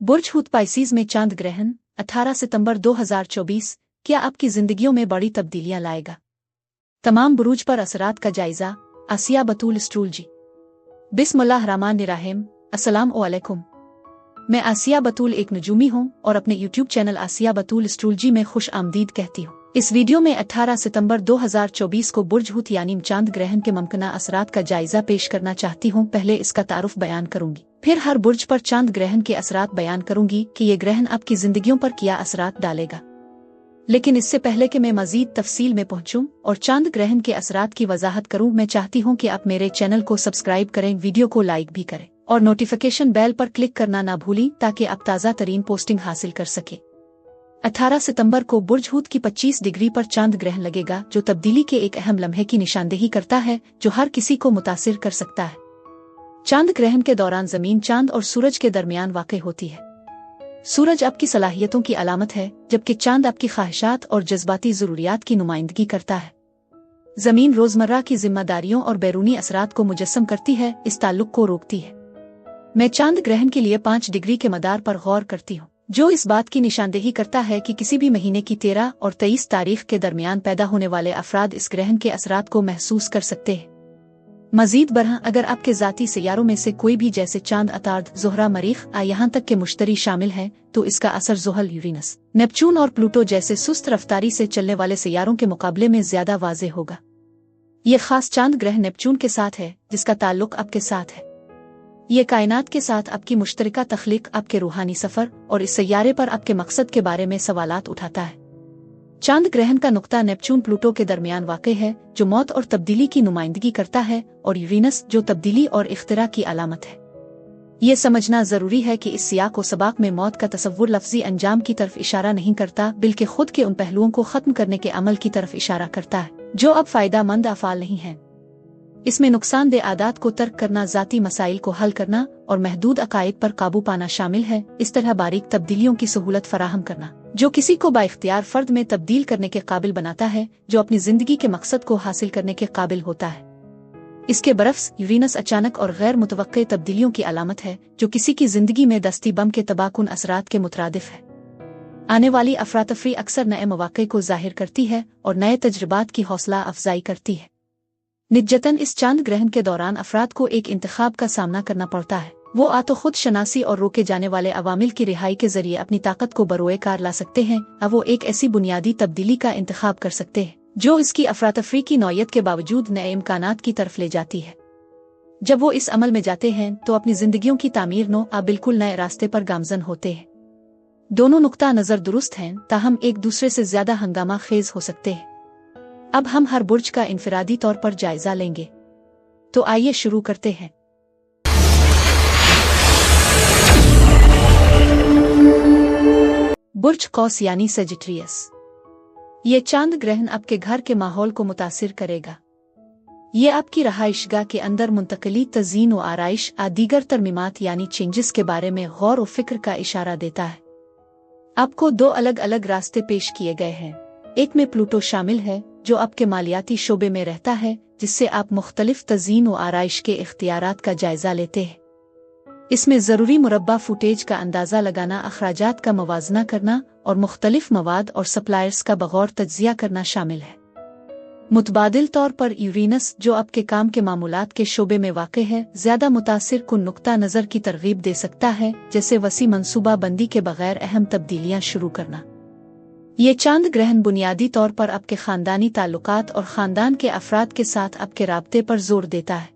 बुर्ज हूत Pisces में चांद ग्रहण 18 सितंबर 2024 क्या आपकी जिंदगियों में बड़ी तब्दीलियां लाएगा? तमाम बुरूज पर असरात का जायजा। आसिया बतूल एस्ट्रोलॉजी। बिस्मिल्लाहिर्रहमानिर्रहीम। अस्सलाम वालेकुम। मैं आसिया बतूल एक नजूमी हूँ और अपने यूट्यूब चैनल आसिया बतूल एस्ट्रोलॉजी में खुश आमदीद कहती हूँ। इस वीडियो में 18 सितंबर 2024 को बुर्ज हूत यानी चांद ग्रहण के मुमकिना असरात का जायजा पेश करना चाहती हूँ। पहले इसका तारुफ बयान करूंगी, फिर हर बुर्ज पर चांद ग्रहण के असरात बयान करूंगी कि ये ग्रहण आपकी जिंदगियों पर क्या असरात डालेगा। लेकिन इससे पहले कि मैं मजीद तफसील में पहुंचूं और चांद ग्रहण के असरात की वजाहत करूं, मैं चाहती हूं कि आप मेरे चैनल को सब्सक्राइब करें, वीडियो को लाइक भी करें और नोटिफिकेशन बेल पर क्लिक करना ना भूलें ताकि आप ताज़ा तरीन पोस्टिंग हासिल कर सके। 18 सितंबर को बुर्ज हूत की 25 डिग्री पर चांद ग्रहण लगेगा, जो तब्दीली के एक अहम लम्हे की निशानदेही करता है जो हर किसी को मुतासिर कर सकता है। चांद ग्रहण के दौरान जमीन चांद और सूरज के दरमियान वाक़ई होती है। सूरज आपकी सलाहियतों की अलामत है, जबकि चांद आपकी ख्वाहिशात और जज्बाती ज़रूरियात की नुमाइंदगी करता है। जमीन रोज़मर्रा की जिम्मेदारियों और बैरूनी असरात को मुजस्सम करती है, इस ताल्लुक को रोकती है। मैं चांद ग्रहण के लिए 5 डिग्री के मदार पर गौर करती हूँ, जो इस बात की निशानदेही करता है कि किसी भी महीने की 13 और 23 तारीख के दरमियान पैदा होने वाले अफराद इस ग्रहण के असरात को महसूस कर सकते हैं। मजीद बरह अगर आपके ज़ाती सैयारों में से कोई भी जैसे चांद, अतार्द, ज़ोहरा, मरीख यहाँ तक के मुश्तरी शामिल है, तो इसका असर ज़ुहल, यूरेनस, नेपच्यून और प्लूटो जैसे सुस्त रफ्तारी से चलने वाले सैयारों के मुकाबले में ज्यादा वाज़ेह होगा। ये खास चांद ग्रहण नेपच्यून के साथ है, जिसका ताल्लुक आपके साथ है। ये कायनात के साथ आपकी मुश्तरका तख्लीक, आपके रूहानी सफ़र और इस सैयारे पर आपके मकसद के बारे में सवालात उठाता है। चांद ग्रहण का नुक्ता नेपच्यून प्लूटो के दरमियान वाक़ई है, जो मौत और तब्दीली की नुमाइंदगी करता है, और यूरेनस, जो तब्दीली और इख्तिरा की अलामत है। ये समझना ज़रूरी है कि इस सियाक व सबाक में मौत का तसव्वुर लफ्ज़ी अंजाम की तरफ इशारा नहीं करता, बल्कि खुद के उन पहलुओं को ख़त्म करने के अमल की तरफ इशारा करता है जो अब फ़ायदा मंद अफ़ाल नहीं है। इसमें नुकसानदेह आदात को तर्क करना, ज़ाती मसाइल को हल करना और महदूद अकायद पर काबू पाना शामिल है। इस तरह बारीक तब्दीलियों की सहूलत फराहम करना, जो किसी को बाइख्तियार फ़र्द में तब्दील करने के काबिल बनाता है, जो अपनी ज़िंदगी के मकसद को हासिल करने के काबिल होता है। इसके बरफ्स यूरेनस अचानक और गैर मुतवक्के तब्दीलियों की अलामत है, जो किसी की ज़िंदगी में दस्ती बम के तबाहकुन असरात के मुतरादिफ है। आने वाली अफरातफरी अक्सर नए मौक़े को ज़ाहिर करती है और नए तजर्बात की हौसला अफजाई करती है। निजतन इस चांद ग्रहण के दौरान अफराद को एक इंतखाब का सामना करना पड़ता है। वो आ तो खुद शनासी और रोके जाने वाले अवामिल की रिहाई के जरिए अपनी ताकत को बरोए कार ला सकते हैं, अब वो एक ऐसी बुनियादी तब्दीली का इंतखाब कर सकते हैं जो इसकी अफरातफरी की नौयत के बावजूद नए इम्कानात की तरफ ले जाती है। जब वो इस अमल में जाते हैं तो अपनी जिंदगियों की तामीर बिल्कुल नए रास्ते पर गामजन होते हैं। दोनों नुक्ता नज़र दुरुस्त हैं, ताहम एक दूसरे से ज्यादा हंगामा खेज हो सकते हैं। अब हम हर बुर्ज का इनफरादी तौर पर जायजा लेंगे, तो आइए शुरू करते हैं। बुर्ज कौस यानी सेजिटेरियस। ये चांद ग्रहण आपके घर के माहौल को मुतासिर करेगा। ये आपकी रहाइशगाह के अंदर मुंतकली, तज़ीन व आराइश दीगर तरमीमात यानी चेंजेस के बारे में गौर व फिक्र का इशारा देता है। आपको 2 अलग अलग रास्ते पेश किए गए हैं। एक में प्लूटो शामिल है, जो आपके मालियाती शोबे में रहता है, जिससे आप मुख्तलिफ तज़ीन व आराइश के इख्तियारात का जायजा लेते हैं। इसमें ज़रूरी मुरब्बा फुटेज का अंदाज़ा लगाना, अखराजात का मवाजना करना और मुख्तलिफ मवाद और सप्लायर्स का बगौर तज्जिया करना शामिल है। मुतबादिल तौर पर यूरेनस, जो आपके काम के मामूलात के शोबे में वाक़ई है, ज़्यादा मुतासिर कुन नुक्ता नज़र की तरगीब दे सकता है, जैसे वसी मनसूबा बंदी के बगैर अहम तब्दीलियाँ शुरू करना। ये चांद ग्रहण बुनियादी तौर पर आपके ख़ानदानी ताल्लुकात और ख़ानदान के अफराद के साथ आपके राब्ते पर जोर देता है।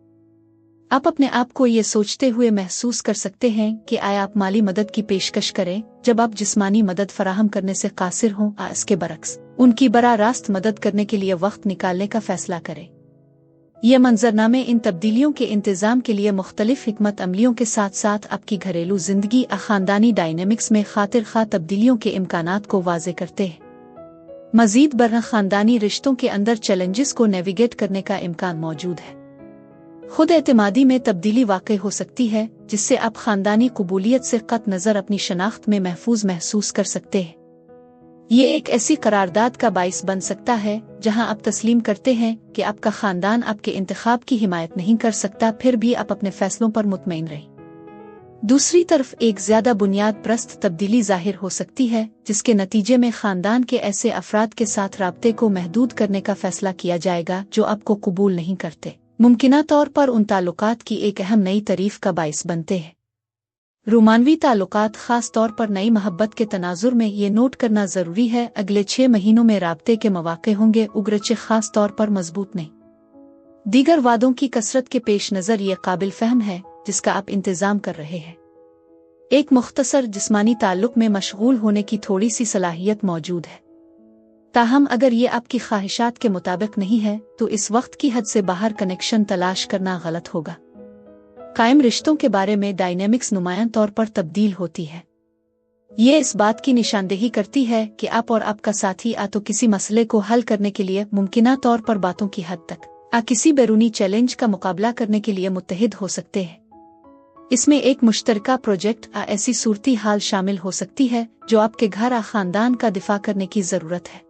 आप अपने आप को ये सोचते हुए महसूस कर सकते हैं कि आया आप माली मदद की पेशकश करें जब आप जिस्मानी मदद फराहम करने से कासिर हों, इसके बरक्स उनकी बराह रास्त मदद करने के लिए वक्त निकालने का फैसला करें। यह मंजरनामे इन तब्दीलियों के इंतज़ाम के लिए मुख्तलिफ हिकमत अमलियों के साथ साथ आपकी घरेलू जिंदगी ख़ानदानी डायनेमिक्स में खातिर खा तब्दीलियों के इम्कानात को वाज़े करते हैं। मजीद बरह ख़ानदानी रिश्तों के अंदर चैलेंजेस को नेविगेट करने का इम्कान मौजूद है। खुद एतमादी में तब्दीली वाक़ई हो सकती है, जिससे आप ख़ानदानी कबूलियत से क़त नज़र अपनी शनाख्त में महफूज महसूस कर सकते हैं। ये एक ऐसी करारदाद का बाइस बन सकता है जहां आप तस्लीम करते हैं कि आपका ख़ानदान आपके इंतखाब की हिमायत नहीं कर सकता, फिर भी आप अपने फैसलों पर मुतमईन रहें। दूसरी तरफ एक ज्यादा बुनियाद प्रस्त तब्दीली जाहिर हो सकती है, जिसके नतीजे में खानदान के ऐसे अफराद के साथ राब्ते को महदूद करने का फैसला किया जाएगा जो आपको कबूल नहीं करते, मुमकिना तौर पर उन ताल्लुकात की एक अहम नई तारीफ का बाइस बनते हैं। रूमानवी ताल्लुकात खास तौर पर नई मोहब्बत के तनाजुर में ये नोट करना जरूरी है, अगले 6 महीनों में राब्ते के मौके होंगे उगरचे खास तौर पर मजबूत नहीं। दीगर वादों की कसरत के पेश नज़र ये काबिल फहम है जिसका आप इंतजाम कर रहे हैं। एक मुख्तसर जिस्मानी ताल्लुक में मशगूल होने की थोड़ी सी सलाहियत मौजूद है, ताहम अगर ये आपकी ख्वाहिशात के मुताबिक नहीं है तो इस वक्त की हद से बाहर कनेक्शन तलाश करना गलत होगा। कायम रिश्तों के बारे में डायनेमिक्स नुमायां तौर पर तब्दील होती है। ये इस बात की निशानदेही करती है कि आप और आपका साथी तो किसी मसले को हल करने के लिए मुमकिना तौर पर बातों की हद तक किसी बैरूनी चैलेंज का मुकाबला करने के लिए मुत्तहिद हो सकते हैं। इसमें एक मुश्तरका प्रोजेक्ट ऐसी सूरती हाल शामिल हो सकती है जो आपके घर खानदान का दिफा करने की जरूरत है।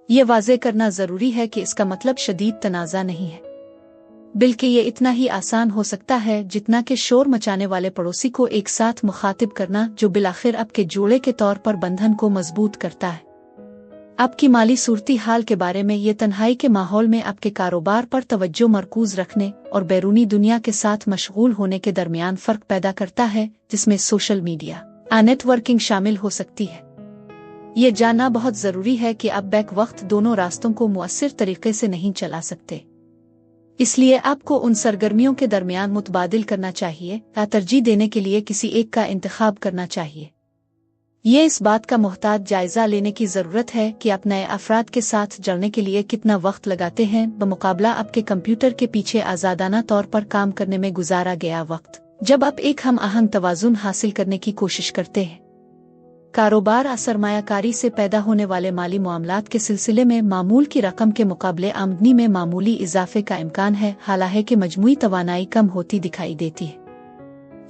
ये वाज़े करना जरूरी है कि इसका मतलब शदीद तनाज़ा नहीं है, बल्कि ये इतना ही आसान हो सकता है जितना कि शोर मचाने वाले पड़ोसी को एक साथ मुखातिब करना, जो बिलाखिर आपके जोड़े के तौर पर बंधन को मजबूत करता है। आपकी माली सूरती हाल के बारे में ये तन्हाई के माहौल में आपके कारोबार पर तवज्जो मरकूज रखने और बैरूनी दुनिया के साथ मशगूल होने के दरमियान फ़र्क पैदा करता है, जिसमें सोशल मीडिया नेटवर्किंग शामिल हो सकती है। ये जानना बहुत ज़रूरी है कि आप बैक वक्त दोनों रास्तों को मुअस्सिर तरीके से नहीं चला सकते, इसलिए आपको उन सरगर्मियों के दरमियान मुतबादिल करना चाहिए या तरजीह देने के लिए किसी एक का इंतखाब करना चाहिए। ये इस बात का मुहतात जायजा लेने की ज़रूरत है कि आप नए अफराद के साथ जुड़ने के लिए कितना वक्त लगाते हैं बमुकाबला आपके कंप्यूटर के पीछे आज़ादाना तौर पर काम करने में गुजारा गया वक्त, जब आप एक हम आहंग तवाज़ुन हासिल करने की कोशिश करते हैं। कारोबार सरमायाकारी से पैदा होने वाले माली मामलात के सिलसिले में मामूल की रकम के मुकाबले आमदनी में मामूली इजाफे का इम्कान है, हालांकि मजमूई तवानाई कम होती दिखाई देती है।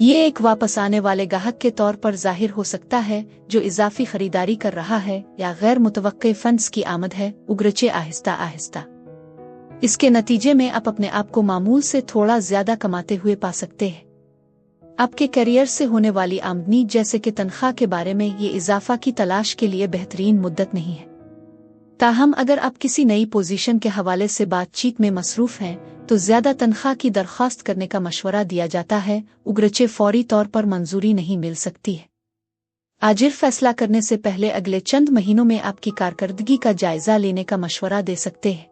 ये एक वापस आने वाले गाहक के तौर पर जाहिर हो सकता है जो इजाफी खरीदारी कर रहा है या गैर मुतवक्के फंड्स की आमद है, उगरचे आहिस्ता आहिस्ता। इसके नतीजे में आप अपने आप को मामूल से थोड़ा ज्यादा कमाते हुए पा सकते हैं। आपके करियर से होने वाली आमदनी जैसे कि तनख्वाह के बारे में ये इजाफा की तलाश के लिए बेहतरीन मुद्दत नहीं है। ताहम अगर आप किसी नई पोजीशन के हवाले से बातचीत में मसरूफ हैं तो ज्यादा तनख्वाह की दरख्वास्त करने का मशवरा दिया जाता है, उगरचे फौरी तौर पर मंजूरी नहीं मिल सकती है। आजिर फैसला करने से पहले अगले चंद महीनों में आपकी कारकर्दगी का जायजा लेने का मशवरा दे सकते हैं।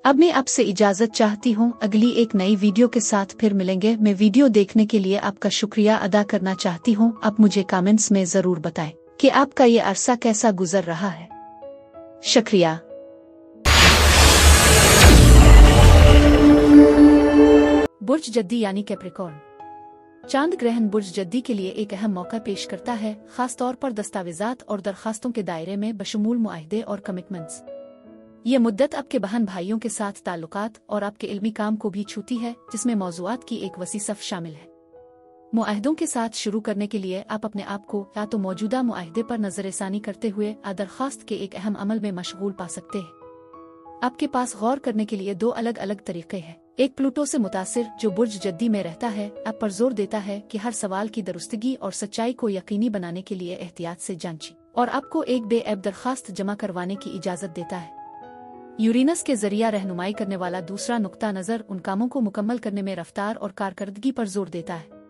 अब मैं आपसे इजाजत चाहती हूँ, अगली एक नई वीडियो के साथ फिर मिलेंगे। मैं वीडियो देखने के लिए आपका शुक्रिया अदा करना चाहती हूँ। आप मुझे कमेंट्स में जरूर बताएं कि आपका ये अरसा कैसा गुजर रहा है। शुक्रिया। बुर्ज जद्दी यानी कैप्रिकॉर्न चांद ग्रहण बुर्ज जद्दी के लिए एक अहम मौका पेश करता है, खास तौर पर दस्तावेजात और दरखास्तों के दायरे में बशमूल मुआहदे और कमिटमेंट्स। ये मुद्दत आपके बहन भाइयों के साथ ताल्लुकात और आपके इल्मी काम को भी छूती है, जिसमें मौज़ूआत की एक वसी सफ़ शामिल है। मुआहदों के साथ शुरू करने के लिए आप अपने आप को या तो मौजूदा मुआहदे पर नज़रसानी करते हुए दरखास्त के एक अहम अमल में मशगूल पा सकते हैं। आपके पास गौर करने के लिए 2 अलग अलग तरीके हैं। एक प्लूटो से मुतासिर जो बुर्ज जद्दी में रहता है, आप पर जोर देता है कि हर सवाल की दुरुस्तगी और सच्चाई को यकीनी बनाने के लिए एहतियात से जांचें और आपको एक बेऐब दरखास्त जमा करवाने की इजाज़त देता है। यूरेनस के जरिया रहनुमाई करने वाला दूसरा नुक्ता नज़र उन कामों को मुकम्मल करने में रफ्तार और कारकर्दगी पर जोर देता है।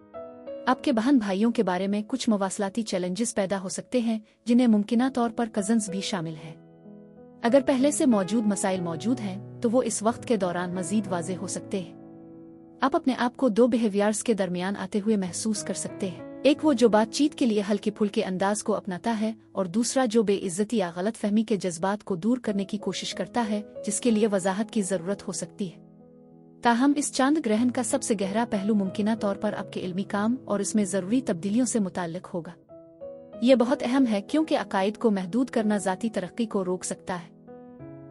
आपके बहन भाइयों के बारे में कुछ मवासलाती चैलेंजेस पैदा हो सकते हैं, जिन्हें मुमकिना तौर पर कज़न्स भी शामिल हैं। अगर पहले से मौजूद मसाइल मौजूद हैं तो वो इस वक्त के दौरान मजीद वाज़े हो सकते हैं। आप अपने आप को 2 बिहेवियर्स के दरमियान आते हुए महसूस कर सकते हैं, एक वो जो बातचीत के लिए हल्के फुल्के अंदाज को अपनाता है और दूसरा जो बेइज्जती या गलत फहमी के जज्बात को दूर करने की कोशिश करता है, जिसके लिए वजाहत की जरूरत हो सकती है। ताहम इस चांद ग्रहण का सबसे गहरा पहलू मुमकिना तौर पर आपके इल्मी काम और इसमें जरूरी तब्दीलियों से मुताल्लिक होगा। ये बहुत अहम है क्योंकि अकायद को महदूद करना ज़ाती तरक्की को रोक सकता है।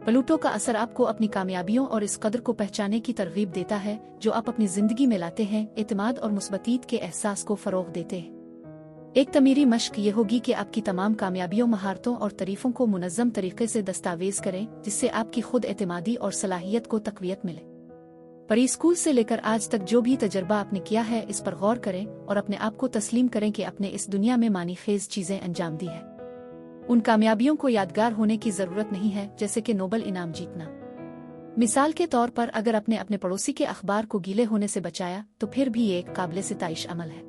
प्लूटो का असर आपको अपनी कामयाबियों और इस कदर को पहचाने की तरगीब देता है जो आप अपनी जिंदगी में लाते हैं, एतमाद और मुस्बतीत के एहसास को फरोग देते हैं। एक तमीरी मश्क ये होगी कि आपकी तमाम कामयाबियों, महारतों और तारीफों को मुनज़्ज़म तरीके से दस्तावेज करें, जिससे आपकी खुद एतमादी और सलाहियत को तक़वियत मिले। प्री स्कूल से लेकर आज तक जो भी तजर्बा आपने किया है, इस पर गौर करें और अपने आप को तस्लीम करें कि आपने इस दुनिया में मानी खेज चीजें अंजाम दी है। उन कामयाबियों को यादगार होने की जरूरत नहीं है, जैसे कि नोबल इनाम जीतना। मिसाल के तौर पर अगर आपने अपने पड़ोसी के अखबार को गीले होने से बचाया तो फिर भी ये एक काबिल सिताइश अमल है।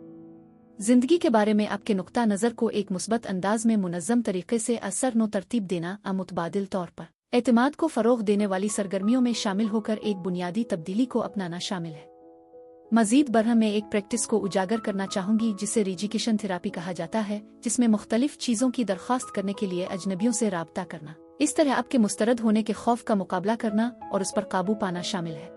जिंदगी के बारे में आपके नुक्ता नज़र को एक मुस्बत अंदाज में मुनज़्ज़म तरीके से असर नो तरतीब देना मुतबादिल तौर पर एतमाद को फ़रोग़ देने वाली सरगर्मियों में शामिल होकर एक बुनियादी तब्दीली को अपनाना शामिल है। मज़ीद बरहम में एक प्रैक्टिस को उजागर करना चाहूँगी जिसे रिजिकेशन थेरापी कहा जाता है, जिसमें मुख्तलिफ चीज़ों की दरख्वास्त करने के लिए अजनबियों से राब्ता करना, इस तरह आपके मुस्तरद होने के खौफ का मुकाबला करना और उस पर काबू पाना शामिल है।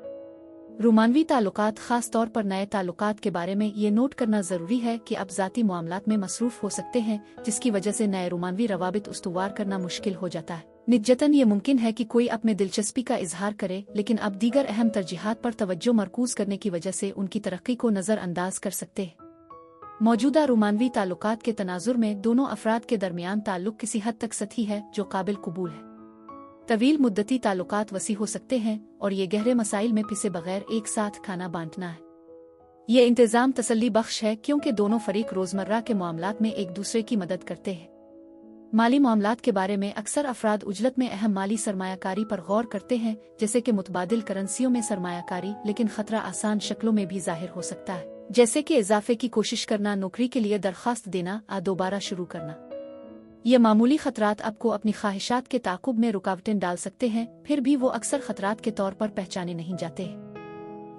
रोमानवी ताल्लुकात, ख़ास तौर पर नए ताल्लुकात के बारे में ये नोट करना ज़रूरी है कि आप ज़ाती मामलात में मसरूफ़ हो सकते हैं, जिसकी वजह से नए रोमानवी रवाबित उस्तुवार करना मुश्किल हो जाता है। निजतन ये मुमकिन है कि कोई अपने दिलचस्पी का इजहार करे, लेकिन अब दीगर अहम तरजीहात पर तवज्जो मरकूज करने की वजह से उनकी तरक्की को नज़रअंदाज कर सकते हैं। मौजूदा रोमानवी ताल्लुकात के तनाजुर में दोनों अफराद के दरमियान ताल्लुक किसी हद तक सतही है, जो काबिल कबूल है। तवील मुद्दती ताल्लुकात वसी हो सकते हैं और ये गहरे मसाइल में पिसे बगैर एक साथ खाना बांटना है। ये इंतज़ाम तसल्ली बख्श है क्योंकि दोनों फरीक रोज़मर्रा के मामलात में एक दूसरे की मदद करते हैं। माली मामलात के बारे में अक्सर अफराद उजलत में अहम माली सरमायाकारी पर गौर करते हैं, जैसे कि मुतबादिल करेंसियों में सरमायाकारी, लेकिन खतरा आसान शक्लों में भी जाहिर हो सकता है, जैसे कि इजाफे की कोशिश करना, नौकरी के लिए दरख्वास्त देना या दोबारा शुरू करना। ये मामूली खतरात आपको अपनी ख्वाहिशात के ताक़ुब में रुकावटें डाल सकते हैं, फिर भी वो अक्सर खतरात के तौर पर पहचाने नहीं जाते।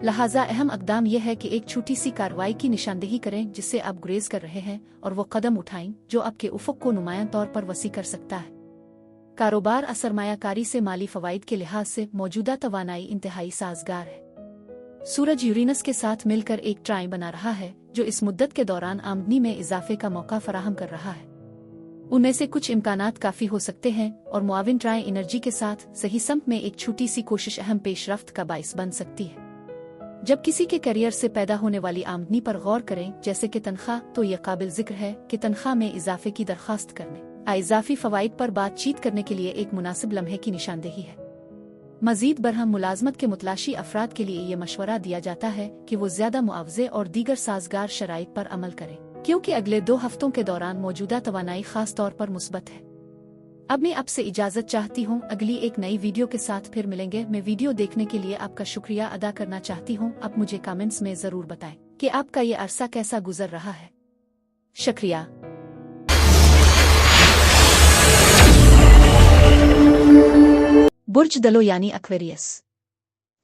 लिहाजा अहम अक़दाम यह है कि एक छोटी सी कार्रवाई की निशानदेही करें जिससे आप गुरेज कर रहे हैं, और वो कदम उठाएं जो आपके उफ़क़ को नुमायां तौर पर वसी कर सकता है। कारोबार और सरमायाकारी से माली फ़वाइद के लिहाज से मौजूदा तवानाई इंतहाई साजगार है। सूरज यूरेनस के साथ मिलकर एक ट्राई बना रहा है जो इस मुद्दत के दौरान आमदनी में इजाफे का मौका फराहम कर रहा है। उनमें से कुछ इम्कानात काफ़ी हो सकते हैं और मुआविन ट्राई एनर्जी के साथ सही समत में एक छोटी सी कोशिश अहम पेशरफ्त का बाइस बन सकती है। जब किसी के करियर से पैदा होने वाली आमदनी पर गौर करें, जैसे कि तनख्वाह, तो यह काबिल जिक्र है कि तनख्वाह में इजाफे की दरख्वास्त करने इजाफी फ़वाइद पर बातचीत करने के लिए एक मुनासिब लम्हे की निशानदेही है। मज़ीद बरहम मुलाजमत के मुतलाशी अफराद के लिए ये मशवरा दिया जाता है कि वो ज़्यादा मुआवजे और दीगर साजगार शराइत पर अमल करें, क्योंकि अगले 2 हफ्तों के दौरान मौजूदा तवानाई ख़ास तौर पर मुस्बत है। अब मैं आपसे इजाज़त चाहती हूँ, अगली एक नई वीडियो के साथ फिर मिलेंगे। मैं वीडियो देखने के लिए आपका शुक्रिया अदा करना चाहती हूँ। अब मुझे कमेंट्स में ज़रूर बताएं कि आपका ये अरसा कैसा गुजर रहा है। शुक्रिया। बुर्ज दलो यानी एक्वेरियस।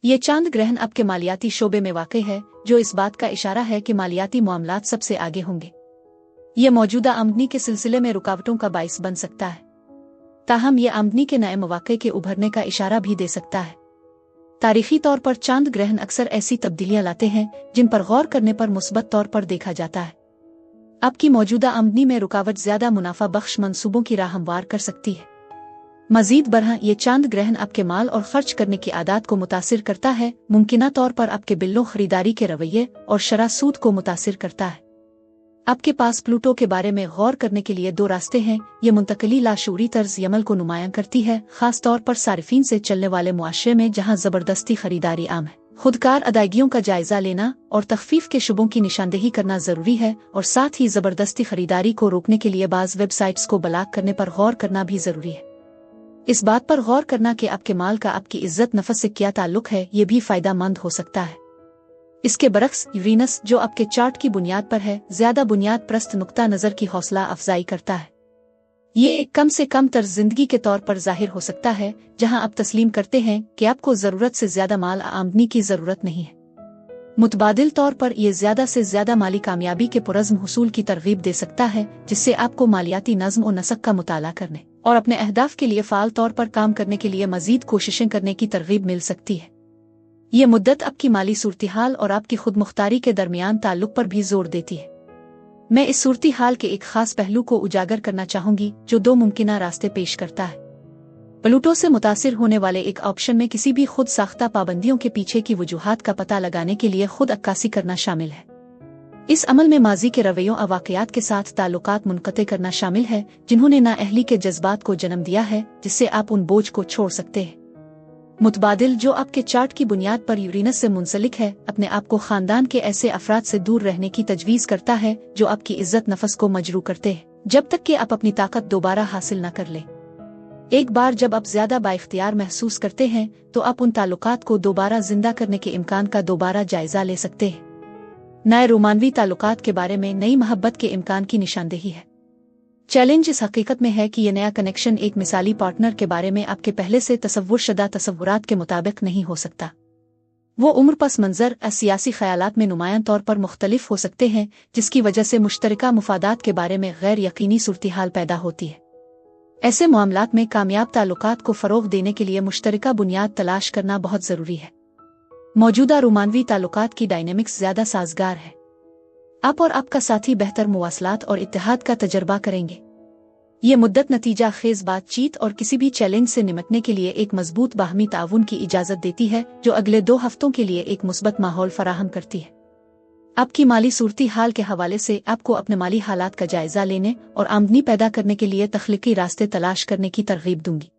ये चांद ग्रहण आपके मालियाती शोबे में वाक़ई है, जो इस बात का इशारा है कि मालियाती मामलात सबसे आगे होंगे। ये मौजूदा आमदनी के सिलसिले में रुकावटों का बाइस बन सकता है, ताहम ये आमदनी के नए मौक़े के उभरने का इशारा भी दे सकता है। तारीखी तौर पर चांद ग्रहण अक्सर ऐसी तब्दीलियां लाते हैं जिन पर गौर करने पर मुस्बत तौर पर देखा जाता है। आपकी मौजूदा आमदनी में रुकावट ज़्यादा मुनाफा बख्श मंसूबों की राह हमवार कर सकती है। मज़ीद बरहां ये चांद ग्रहण आपके माल और खर्च करने की आदत को मुतासिर करता है, मुमकिना तौर पर आपके बिल्लों खरीदारी के रवैये और शरह सूद को मुतासिर करता है। आपके पास प्लूटो के बारे में गौर करने के लिए 2 रास्ते हैं। ये मुंतकली लाशूरी तर्ज यमल को नुमायां करती है, खास तौर पर सारिफीन से चलने वाले मुआशरे में जहां ज़बरदस्ती खरीदारी आम है। खुदकार अदायगियों का जायजा लेना और तखफीफ के शुबों की निशानदेही करना ज़रूरी है, और साथ ही ज़बरदस्ती खरीदारी को रोकने के लिए बाज़ वेबसाइट्स को ब्लॉक करने पर गौर करना भी ज़रूरी है। इस बात पर गौर करना कि आपके माल का आपकी इज्जत नफस से क्या ताल्लुक है, ये भी फ़ायदेमंद हो सकता है। इसके बरक्स यूरेनस, जो आपके चार्ट की बुनियाद पर है, ज़्यादा बुनियाद प्रस्त नुक्ता नज़र की हौसला अफजाई करता है। ये एक कम से कम तर्ज जिंदगी के तौर पर जाहिर हो सकता है, जहां आप तस्लीम करते हैं कि आपको ज़रूरत से ज़्यादा माल आमदनी की ज़रूरत नहीं है। मुतबादिल तौर पर यह ज़्यादा से ज़्यादा माली कामयाबी के पुरज़्म हुसूल की तरगीब दे सकता है, जिससे आपको मालियाती नज़्म और नसक का मुताला करने और अपने अहदाफ के लिए फ़ाल तौर पर काम करने के लिए मज़ीद कोशिशें करने की तरगीब मिल सकती है। ये मुद्दत आपकी माली सूरत-ए-हाल और आपकी खुद मुख्तारी के दरमियान ताल्लुक पर भी जोर देती है। मैं इस सूरत-ए-हाल के एक खास पहलू को उजागर करना चाहूंगी जो 2 मुमकिना रास्ते पेश करता है। प्लूटो से मुतासिर होने वाले एक ऑप्शन में किसी भी खुद साख्ता पाबंदियों के पीछे की वजूहात का पता लगाने के लिए खुद अक्कासी करना शामिल है। इस अमल में माजी के रवैयों और वाक़यात के साथ ताल्लुकात मुनक़ते करना शामिल है जिन्होंने नाअहली के जज्बात को जन्म दिया है, जिससे आप उन बोझ को छोड़ सकते हैं। मुतबादिल जो आपके चार्ट की बुनियाद पर यूरेनस से मुंसलिक है, अपने आप को खानदान के ऐसे अफराद से दूर रहने की तजवीज़ करता है जो आपकी इज्जत नफस को मजरू करते हैं, जब तक कि आप अपनी ताकत दोबारा हासिल न कर लें। एक बार जब आप ज्यादा बाइख्तियार महसूस करते हैं तो आप उन ताल्लुकात को दोबारा जिंदा करने के इम्कान का दोबारा जायजा ले सकते हैं। नए रोमानवी ताल्लुकात के बारे में नई मोहब्बत के इम्कान की निशानदेही है। चैलेंज इस हकीकत में है कि यह नया कनेक्शन एक मिसाली पार्टनर के बारे में आपके पहले से तसव्वुर शुदा तसव्वुरात के मुताबिक नहीं हो सकता। वो उम्र पस मंजर सियासी ख्यालात में नुमायां तौर पर मुख्तलिफ हो सकते हैं, जिसकी वजह से मुश्तरका मुफादात के बारे में गैर यकीनी सूरत-ए-हाल पैदा होती है। ऐसे मामलात में कामयाब ताल्लुकात को फ़रोग़ देने के लिए मुश्तरका बुनियाद तलाश करना बहुत ज़रूरी है। मौजूदा रोमानवी ताल्लुकात की डायनेमिक्स ज़्यादा साजगार है। आप और आपका साथी बेहतर मुवासलात और इत्तेहाद का तजर्बा करेंगे। ये मुद्दत नतीजा खेज बातचीत और किसी भी चैलेंज से निपटने के लिए एक मजबूत बाहमी ताउन की इजाज़त देती है, जो अगले 2 हफ्तों के लिए एक मुस्बत माहौल फराहम करती है। आपकी माली सूरती हाल के हवाले से आपको अपने माली हालात का जायजा लेने और आमदनी पैदा करने के लिए तख्लीकी रास्ते तलाश करने की तरगीब दूंगी।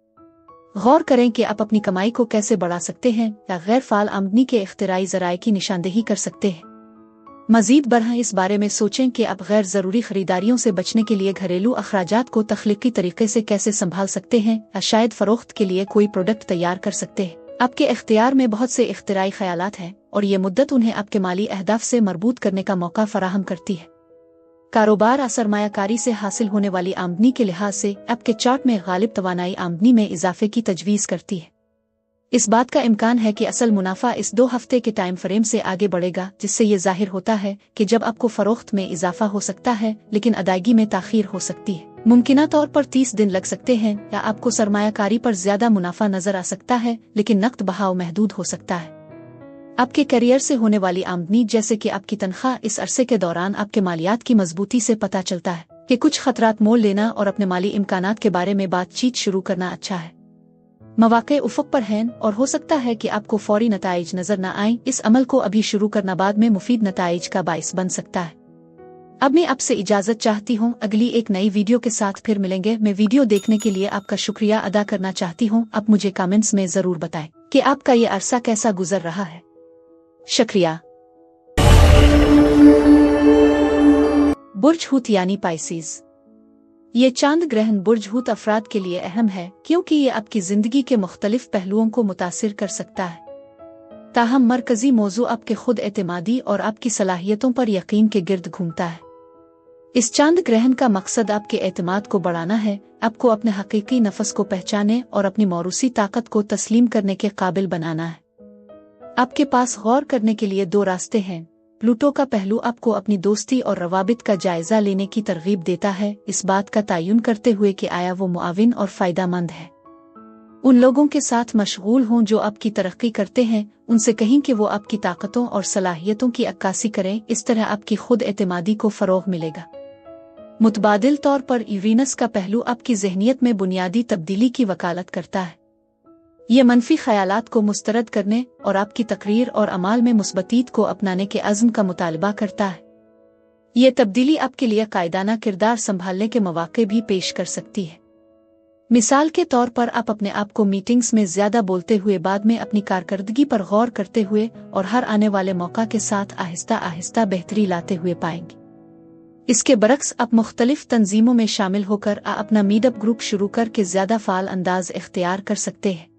गौर करें कि आप अपनी कमाई को कैसे बढ़ा सकते हैं या गैर फाल आमदनी के इख्तिराई ज़राए की निशानदेही कर सकते हैं। मजीद बरह इस बारे में सोचें कि आप गैर ज़रूरी खरीदारियों से बचने के लिए घरेलू अखराजात को तख्लीकी तरीके से कैसे संभाल सकते हैं या शायद फ़रोख्त के लिए कोई प्रोडक्ट तैयार कर सकते हैं। आपके इख्तियार में बहुत से इख्तिराई ख्यालात हैं और ये मुद्दत उन्हें आपके माली अहदाफ से मरबूत करने का मौका फराहम करती है। कारोबार और सरमायाकारी से हासिल होने वाली आमदनी के लिहाज से आपके चार्ट में गालिब तवानाई आमदनी में इजाफे की तजवीज़ करती है। इस बात का इम्कान है कि असल मुनाफा इस 2 हफ्ते के टाइम फ्रेम से आगे बढ़ेगा, जिससे ये जाहिर होता है कि जब आपको फ़रोख्त में इजाफा हो सकता है लेकिन अदायगी में ताख़ीर हो सकती है। मुमकिना तौर पर 30 दिन लग सकते हैं या आपको सरमायाकारी पर ज्यादा मुनाफा नजर आ सकता है लेकिन नकद बहाव महदूद हो सकता है। आपके करियर से होने वाली आमदनी जैसे कि आपकी तनख्वाह, इस अरसे के दौरान आपके मालियात की मजबूती से पता चलता है कि कुछ खतरात मोल लेना और अपने माली इम्कानात के बारे में बातचीत शुरू करना अच्छा है। मौक़े उफ़क़ पर हैं और हो सकता है कि आपको फौरी नताइज नजर न आए। इस अमल को अभी शुरू करना बाद में मुफीद नताइज का बाइस बन सकता है। अब मैं आपसे इजाज़त चाहती हूँ। अगली एक नई वीडियो के साथ फिर मिलेंगे। मैं वीडियो देखने के लिए आपका शुक्रिया अदा करना चाहती हूँ। आप मुझे कमेंट्स में ज़रूर बताएं कि आपका ये अरसा कैसा गुजर रहा है। शुक्रिया। बुर्ज हूत यानी पाइसिस। ये चांद ग्रहण बुर्ज हूत अफराद के लिए अहम है क्योंकि ये आपकी जिंदगी के मुख्तलिफ पहलुओं को मुतासिर कर सकता है। ताहम मरकजी मौजू आपके खुद एतमादी और आपकी सलाहियतों पर यकीन के गिर्द घूमता है। इस चांद ग्रहण का मकसद आपके एतमाद को बढ़ाना है, आपको अपने हकीकी नफस को पहचाने और अपनी मौरूसी ताकत को तस्लीम करने के काबिल बनाना है। आपके पास गौर करने के लिए 2 रास्ते हैं। प्लूटो का पहलू आपको अपनी दोस्ती और रवाबित का जायजा लेने की तरगीब देता है, इस बात का तयन करते हुए कि आया वो मुआविन और फायदामंद है। उन लोगों के साथ मशगूल हों जो आपकी तरक्की करते हैं, उनसे कहें कि वो आपकी ताकतों और सलाहियतों की अक्कासी करें। इस तरह आपकी खुद एतमादी को फ़रोग़ मिलेगा। मुतबादिल तौर पर यूरेनस का पहलू आपकी ज़हनियत में बुनियादी तब्दीली की वकालत करता है। ये मनफी ख्यालात को मुस्तरद करने और आपकी तकरीर और अमाल में मुस्बतीत को अपनाने के अज़्म का मुतालबा करता है। ये तब्दीली आपके लिए कायदाना किरदार संभालने के मौक़े भी पेश कर सकती है। मिसाल के तौर पर आप अपने आप को मीटिंग्स में ज़्यादा बोलते हुए बाद में अपनी कारकर्दगी पर गौर करते हुए और हर आने वाले मौका के साथ आहिस्ता आहिस्ता बेहतरी लाते हुए पाएंगे। इसके बरक्स आप मुख्तलिफ तंजीमों में शामिल होकर अपना मीटअप ग्रुप शुरू करके ज़्यादा फ़ाल अंदाज इख्तियार कर सकते हैं।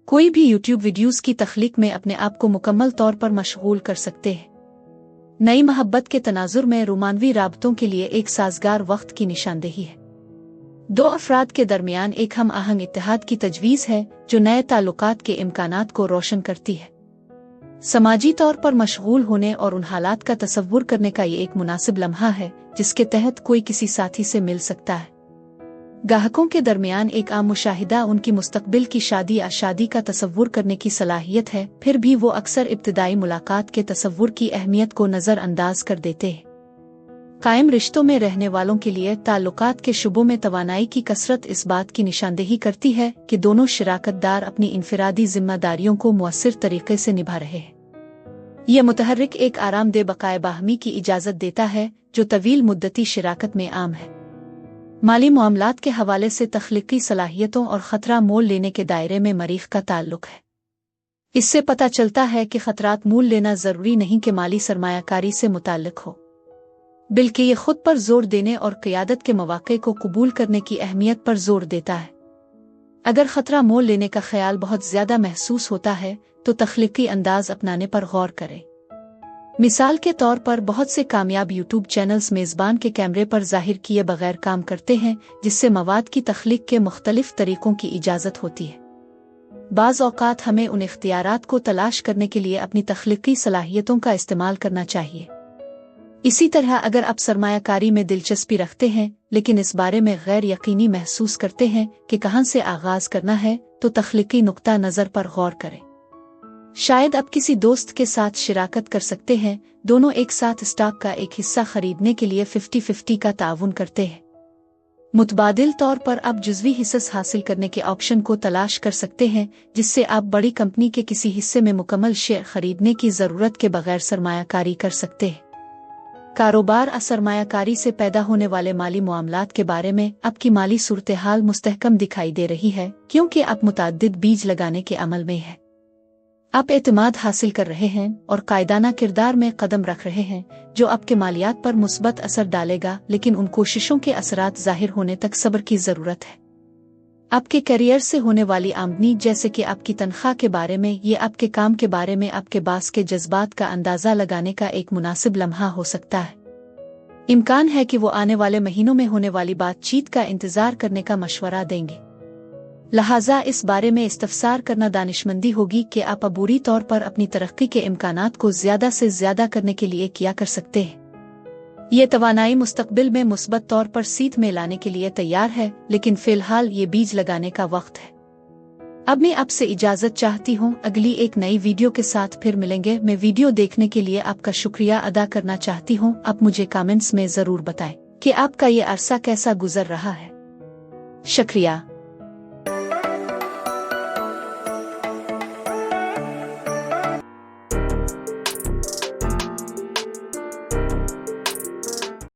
कोई भी यूट्यूब वीडियोस की तख्लीक में अपने आप को मुकम्मल तौर पर मशगूल कर सकते हैं। नई मोहब्बत के तनाजुर में रोमानवी राबतों के लिए एक साजगार वक्त की निशानदेही है। 2 अफराद के दरमियान एक हम आहंग इत्तेहाद की तजवीज़ है जो नए ताल्लुकात के इम्कानात को रोशन करती है। समाजी तौर पर मशगूल होने और उन हालात का तसव्वुर करने का ये एक मुनासिब लम्हा है जिसके तहत कोई किसी साथी से मिल सकता है। गाहकों के दरमियान एक आम मुशाहिदा उनकी मुस्तकबिल की शादी या शादी का तसव्वुर करने की सलाहियत है, फिर भी वो अक्सर इब्तिदाई मुलाकात के तसव्वुर की अहमियत को नज़रअंदाज कर देते हैं। कायम रिश्तों में रहने वालों के लिए ताल्लुकात के शुबों में तवानाई की कसरत इस बात की निशानदेही करती है कि दोनों शराकतदार अपनी इनफिरादी जिम्मेदारियों को मुअस्सिर तरीके से निभा रहे हैं। यह मुतहर्रिक एक आरामदेह बकाए बाहमी की इजाज़त देता है जो तवील मुद्दती शराकत में आम है। माली मामलात के हवाले से तख्लीकी सलाहियतों और ख़तरा मोल लेने के दायरे में मरीख का ताल्लुक है। इससे पता चलता है कि ख़तरात मोल लेना ज़रूरी नहीं कि माली सरमायाकारी से मुताल्लिक हो, बल्कि ये खुद पर जोर देने और क़ियादत के मौक़े को कबूल करने की अहमियत पर जोर देता है। अगर ख़तरा मोल लेने का ख्याल बहुत ज़्यादा महसूस होता है तो तख्लीकी अंदाज अपनाने पर गौर करें। मिसाल के तौर पर बहुत से कामयाब यूट्यूब चैनल्स मेज़बान के कैमरे पर ज़ाहिर किए बगैर काम करते हैं, जिससे मवाद की तख्लीक के मुख्तलिफ तरीक़ों की इजाज़त होती है। बाज़ औक़ात हमें उन इख्तियारात को तलाश करने के लिए अपनी तख्लीकी सलाहियतों का इस्तेमाल करना चाहिए। इसी तरह अगर आप सरमायाकारी में दिलचस्पी रखते हैं लेकिन इस बारे में गैर यकीनी महसूस करते हैं कि कहाँ से आगाज़ करना है, तो तख्लीकी नुक्ता नज़र पर गौर करें। शायद आप किसी दोस्त के साथ शिराकत कर सकते हैं, दोनों एक साथ स्टॉक का एक हिस्सा खरीदने के लिए 50-50 का ताउन करते हैं। मुतबादिल तौर पर आप जुज़वी हिस्सा हासिल करने के ऑप्शन को तलाश कर सकते हैं, जिससे आप बड़ी कंपनी के किसी हिस्से में मुकम्मल शेयर खरीदने की ज़रूरत के बगैर सरमायाकारी कर सकते हैं। कारोबार असरमायाकारी से पैदा होने वाले माली मामलात के बारे में आपकी माली सूरत-ए-हाल मुस्तहकम दिखाई दे रही है, क्योंकि आप मुतअद्दिद बीज लगाने के अमल में हैं। आप एतमाद हासिल कर रहे हैं और कायदाना किरदार में कदम रख रहे हैं, जो आपके मालियात पर मुस्बत असर डालेगा, लेकिन उन कोशिशों के असरात ज़ाहिर होने तक सब्र की ज़रूरत है। आपके करियर से होने वाली आमदनी, जैसे कि आपकी तनख्वाह के बारे में, ये आपके काम के बारे में आपके बास के जज्बात का अंदाज़ा लगाने का एक मुनासिब लम्हा हो सकता है। इम्कान है कि वो आने वाले महीनों में होने वाली बातचीत का इंतज़ार करने का मशवरा देंगे। लिहाजा इस बारे में इस्तफसार करना दानिशमंदी होगी कि आप अबूरी तौर पर अपनी तरक्की के इम्कानात को ज़्यादा से ज़्यादा करने के लिए क्या कर सकते हैं। ये तवानाई मुस्तकबिल में मुस्बत तौर पर सीध में लाने के लिए तैयार है, लेकिन फ़िलहाल ये बीज लगाने का वक्त है। अब मैं आपसे इजाज़त चाहती हूँ। अगली एक नई वीडियो के साथ फिर मिलेंगे। मैं वीडियो देखने के लिए आपका शुक्रिया अदा करना चाहती हूँ। आप मुझे कमेंट्स में ज़रूर बताएं कि आपका ये अरसा कैसा गुजर रहा है। शुक्रिया।